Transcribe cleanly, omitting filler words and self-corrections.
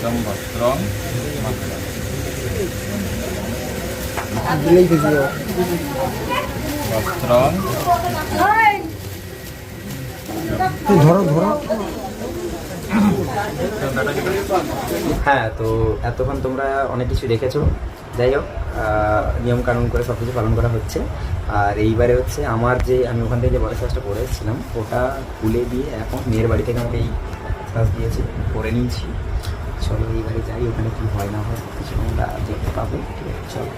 একদম ভদ্রং ভদ্রং। ধরো ধরো। হ্যাঁ, তো এতক্ষণ তোমরা অনেক কিছু দেখেছো। যাই হোক, নিয়মকানুন করে সব কিছু পালন করা হচ্ছে। আর এইবারে হচ্ছে আমার যে আমি ওখান থেকে যে বড় সাজটা পরে এসেছিলাম ওটা খুলে দিয়ে এখন মেয়ের বাড়ি থেকে আমাকে এই সাজ দিয়েছে, পরে নিয়েছি। চলো এইবারে যাই, ওখানে কী হয় না হয় কিছু তোমরা দেখতে পাবে। ঠিক আছে, চলো।